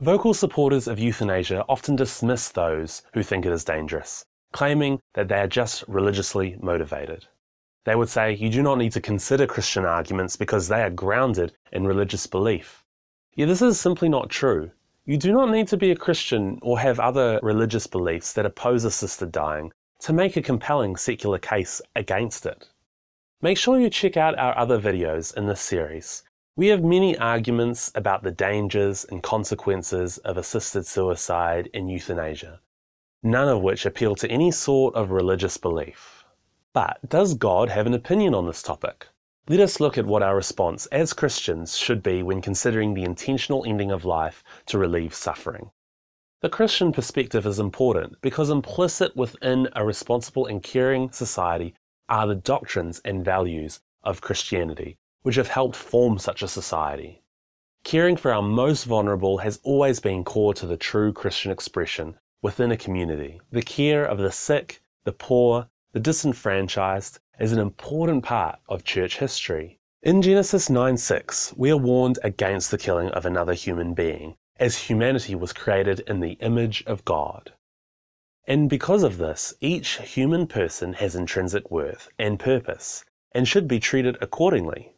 Vocal supporters of euthanasia often dismiss those who think it is dangerous, claiming that they are just religiously motivated. They would say you do not need to consider Christian arguments because they are grounded in religious belief. Yet this is simply not true. You do not need to be a Christian or have other religious beliefs that oppose assisted dying to make a compelling secular case against it. Make sure you check out our other videos in this series. We have many arguments about the dangers and consequences of assisted suicide and euthanasia, none of which appeal to any sort of religious belief. But does God have an opinion on this topic? Let us look at what our response as Christians should be when considering the intentional ending of life to relieve suffering. The Christian perspective is important because implicit within a responsible and caring society are the doctrines and values of Christianity, which have helped form such a society. Caring for our most vulnerable has always been core to the true Christian expression within a community. The care of the sick, the poor, the disenfranchised is an important part of church history. In Genesis 9:6, we are warned against the killing of another human being, as humanity was created in the image of God. And because of this, each human person has intrinsic worth and purpose, and should be treated accordingly.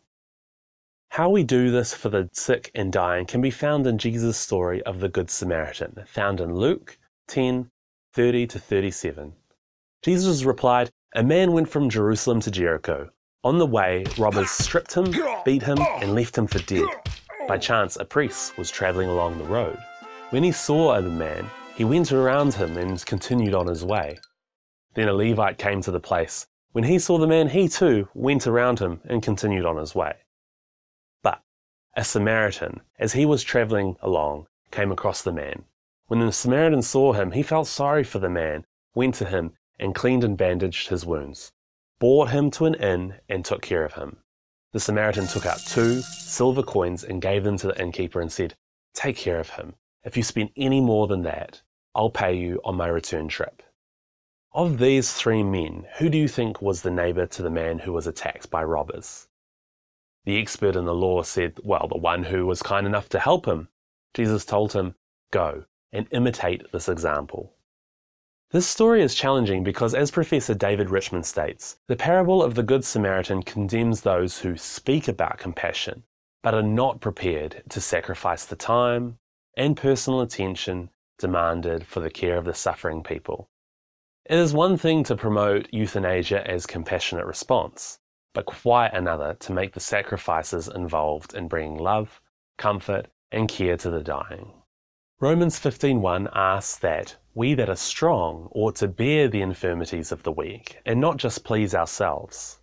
How we do this for the sick and dying can be found in Jesus' story of the Good Samaritan, found in Luke 10:30-37. Jesus replied, "A man went from Jerusalem to Jericho. On the way, robbers stripped him, beat him, and left him for dead. By chance, a priest was traveling along the road. When he saw the man, he went around him and continued on his way. Then a Levite came to the place. When he saw the man, he too went around him and continued on his way. But a Samaritan, as he was traveling along, came across the man. When the Samaritan saw him, he felt sorry for the man, went to him, and cleaned and bandaged his wounds, brought him to an inn, and took care of him. The Samaritan took out 2 silver coins and gave them to the innkeeper and said, 'Take care of him. If you spend any more than that, I'll pay you on my return trip.' Of these 3 men, who do you think was the neighbor to the man who was attacked by robbers?" The expert in the law said, "Well, the one who was kind enough to help him." Jesus told him, "Go and imitate this example." This story is challenging because, as Professor David Richmond states, the parable of the Good Samaritan condemns those who speak about compassion, but are not prepared to sacrifice the time and personal attention demanded for the care of the suffering people. It is one thing to promote euthanasia as compassionate response, but quite another to make the sacrifices involved in bringing love, comfort, and care to the dying. Romans 15:1 asks that we that are strong ought to bear the infirmities of the weak, and not just please ourselves.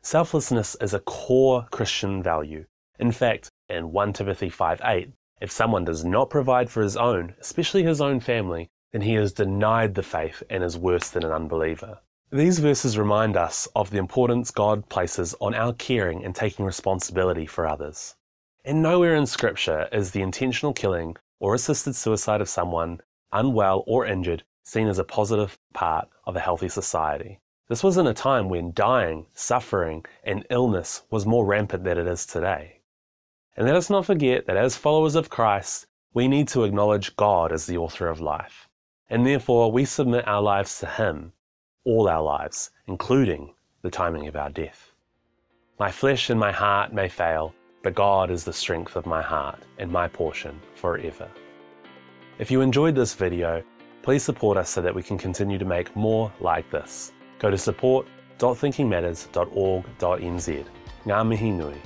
Selflessness is a core Christian value. In fact, in 1 Timothy 5:8, if someone does not provide for his own, especially his own family, then he has denied the faith and is worse than an unbeliever. These verses remind us of the importance God places on our caring and taking responsibility for others. And nowhere in Scripture is the intentional killing or assisted suicide of someone, unwell or injured, seen as a positive part of a healthy society. This was in a time when dying, suffering, and illness was more rampant than it is today. And let us not forget that as followers of Christ, we need to acknowledge God as the author of life. And therefore, we submit our lives to Him, all our lives, including the timing of our death. My flesh and my heart may fail, but God is the strength of my heart and my portion forever. If you enjoyed this video, please support us so that we can continue to make more like this. Go to support.thinkingmatters.org.nz. Ngā mihi nui.